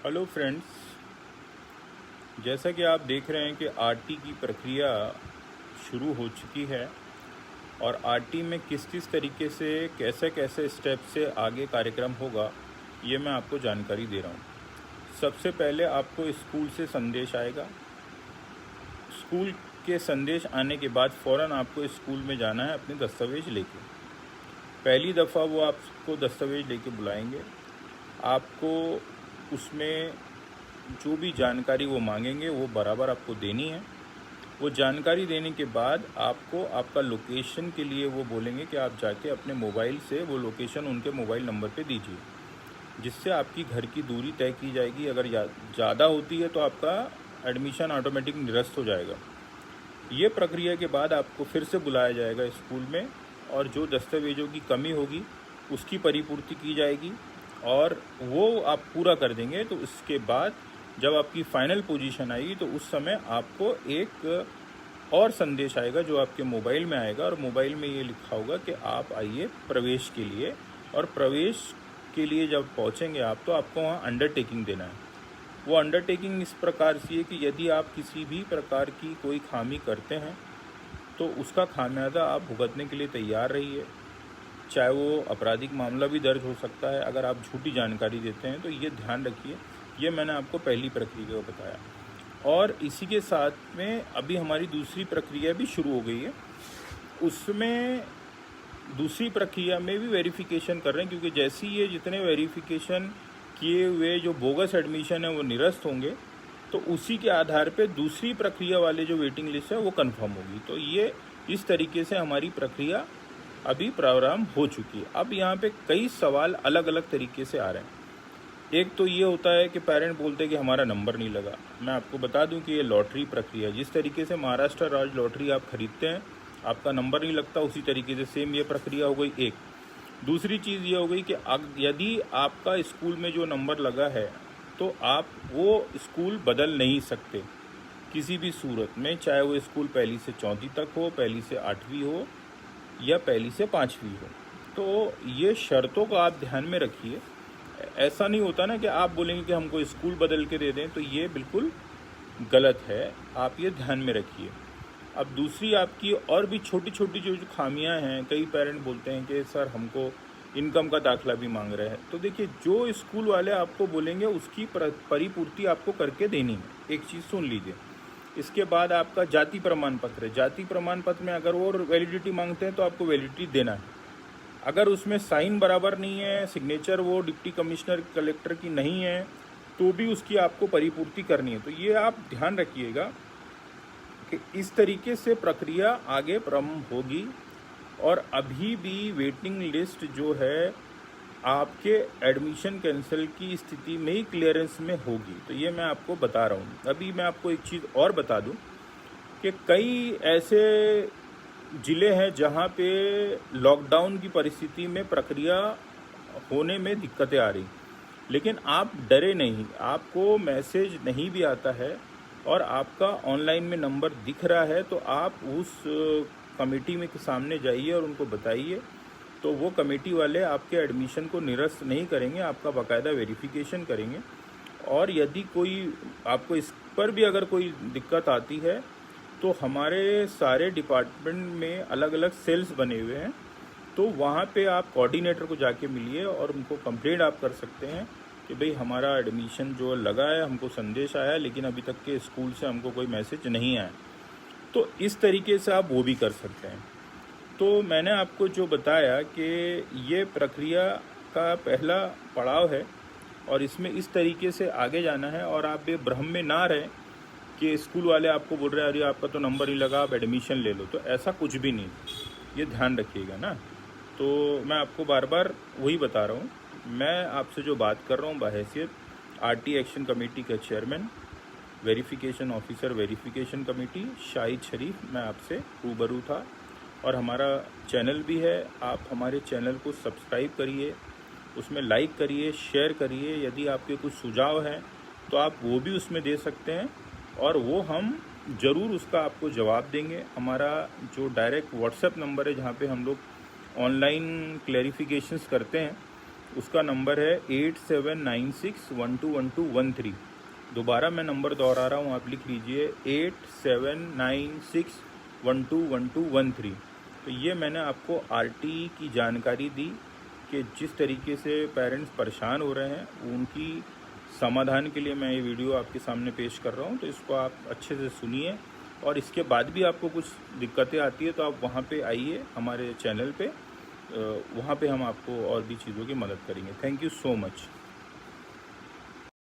Hello friends, जैसा कि आप देख रहे हैं कि आरटी की प्रक्रिया शुरू हो चुकी है और आरटी में किस किस तरीके से कैसे कैसे स्टेप से आगे कार्यक्रम होगा, ये मैं आपको जानकारी दे रहा हूँ। सबसे पहले आपको स्कूल से संदेश आएगा। स्कूल के संदेश आने के बाद फ़ौरन आपको स्कूल में जाना है अपने दस्तावेज़ लेके। पहली दफ़ा वो आपको दस्तावेज़ लेके बुलाएंगे। आपको उसमें जो भी जानकारी वो मांगेंगे वो बराबर आपको देनी है। वो जानकारी देने के बाद आपको आपका लोकेशन के लिए वो बोलेंगे कि आप जाके अपने मोबाइल से वो लोकेशन उनके मोबाइल नंबर पे दीजिए, जिससे आपकी घर की दूरी तय की जाएगी। अगर ज़्यादा होती है तो आपका एडमिशन ऑटोमेटिक निरस्त हो जाएगा। ये प्रक्रिया के बाद आपको फिर से बुलाया जाएगा स्कूल में और जो दस्तावेज़ों की कमी होगी उसकी परिपूर्ति की जाएगी और वो आप पूरा कर देंगे। तो इसके बाद जब आपकी फ़ाइनल पोजीशन आएगी तो उस समय आपको एक और संदेश आएगा जो आपके मोबाइल में आएगा और मोबाइल में ये लिखा होगा कि आप आइए प्रवेश के लिए। और प्रवेश के लिए जब पहुंचेंगे आप तो आपको वहाँ अंडरटेकिंग देना है। वो अंडरटेकिंग इस प्रकार से है कि यदि आप किसी भी प्रकार की कोई खामी करते हैं तो उसका खामियाजा आप भुगतने के लिए तैयार रहिए। चाहे वो आपराधिक मामला भी दर्ज हो सकता है अगर आप झूठी जानकारी देते हैं, तो ये ध्यान रखिए। ये मैंने आपको पहली प्रक्रिया बताया और इसी के साथ में अभी हमारी दूसरी प्रक्रिया भी शुरू हो गई है। उसमें दूसरी प्रक्रिया में भी वेरिफिकेशन कर रहे हैं, क्योंकि जैसे ही ये जितने वेरिफिकेशन किए हुए जो बोगस एडमिशन है वो निरस्त होंगे तो उसी के आधार पे दूसरी प्रक्रिया वाले जो वेटिंग लिस्ट है वो कंफर्म होगी। तो ये इस तरीके से हमारी प्रक्रिया अभी प्रारंभ हो चुकी है। अब यहाँ पे कई सवाल अलग अलग तरीके से आ रहे हैं। एक तो ये होता है कि पेरेंट बोलते हैं कि हमारा नंबर नहीं लगा। मैं आपको बता दूं कि ये लॉटरी प्रक्रिया, जिस तरीके से महाराष्ट्र राज्य लॉटरी आप खरीदते हैं आपका नंबर नहीं लगता, उसी तरीके से सेम ये प्रक्रिया हो गई। एक दूसरी चीज़ ये हो गई कि यदि आपका स्कूल में जो नंबर लगा है तो आप वो स्कूल बदल नहीं सकते किसी भी सूरत में, चाहे वो स्कूल पहली से चौथी तक हो, पहली से आठवीं हो या पहली से पाँचवीं हो। तो ये शर्तों को आप ध्यान में रखिए। ऐसा नहीं होता ना कि आप बोलेंगे कि हमको स्कूल बदल के दे दें, तो ये बिल्कुल गलत है। आप ये ध्यान में रखिए। अब दूसरी आपकी और भी छोटी छोटी जो खामियां हैं, कई पेरेंट बोलते हैं कि सर हमको इनकम का दाखला भी मांग रहे हैं। तो देखिए, जो स्कूल वाले आपको बोलेंगे उसकी परिपूर्ति आपको करके देनी है। एक चीज़ सुन लीजिए। इसके बाद आपका जाति प्रमाण पत्र है। जाति प्रमाण पत्र में अगर वो वैलिडिटी मांगते हैं तो आपको वैलिडिटी देना है। अगर उसमें साइन बराबर नहीं है, सिग्नेचर वो डिप्टी कमिश्नर कलेक्टर की नहीं है, तो भी उसकी आपको परिपूर्ति करनी है। तो ये आप ध्यान रखिएगा कि इस तरीके से प्रक्रिया आगे प्रारंभ होगी और अभी भी वेटिंग लिस्ट जो है आपके एडमिशन कैंसिल की स्थिति में ही क्लियरेंस में होगी। तो ये मैं आपको बता रहा हूँ। अभी मैं आपको एक चीज़ और बता दूँ कि कई ऐसे ज़िले हैं जहाँ पे लॉकडाउन की परिस्थिति में प्रक्रिया होने में दिक्कतें आ रही, लेकिन आप डरे नहीं। आपको मैसेज नहीं भी आता है और आपका ऑनलाइन में नंबर दिख रहा है तो आप उस कमेटी में के सामने जाइए और उनको बताइए। तो वो कमेटी वाले आपके एडमिशन को निरस्त नहीं करेंगे, आपका बाकायदा वेरिफिकेशन करेंगे। और यदि कोई आपको इस पर भी अगर कोई दिक्कत आती है तो हमारे सारे डिपार्टमेंट में अलग अलग सेल्स बने हुए हैं, तो वहाँ पे आप कोऑर्डिनेटर को जाके मिलिए और उनको कंप्लेंट आप कर सकते हैं कि भाई हमारा एडमिशन जो लगा है, हमको संदेश आया लेकिन अभी तक के स्कूल से हमको कोई मैसेज नहीं आया। तो इस तरीके से आप वो भी कर सकते हैं। तो मैंने आपको जो बताया कि ये प्रक्रिया का पहला पड़ाव है और इसमें इस तरीके से आगे जाना है। और आप बेभ्रम में ना रहें कि स्कूल वाले आपको बोल रहे हैं अरे आपका तो नंबर ही लगा, आप एडमिशन ले लो। तो ऐसा कुछ भी नहीं, ये ध्यान रखिएगा ना। तो मैं आपको बार बार वही बता रहा हूँ। मैं आपसे जो बात कर रहा हूँ बहैसियत आरटी एक्शन कमेटी का chairman, verification officer, verification committee Shahid Sharif, मैं आपसे रूबरू था। और हमारा चैनल भी है, आप हमारे चैनल को सब्सक्राइब करिए, उसमें लाइक करिए, शेयर करिए। यदि आपके कुछ सुझाव हैं तो आप वो भी उसमें दे सकते हैं और वो हम ज़रूर उसका आपको जवाब देंगे। हमारा जो डायरेक्ट व्हाट्सएप नंबर है जहाँ पे हम लोग ऑनलाइन क्लैरिफिकेशंस करते हैं, उसका नंबर है 8796121213। दोबारा मैं नंबर दोहरा रहा हूँ, आप लिख लीजिए 8796121213। तो ये मैंने आपको आरटी की जानकारी दी कि जिस तरीके से पेरेंट्स परेशान हो रहे हैं उनकी समाधान के लिए मैं ये वीडियो आपके सामने पेश कर रहा हूँ। तो इसको आप अच्छे से सुनिए, और इसके बाद भी आपको कुछ दिक्कतें आती है तो आप वहाँ पे आइए हमारे चैनल पे, वहाँ पे हम आपको और भी चीज़ों की मदद करेंगे। Thank you so much.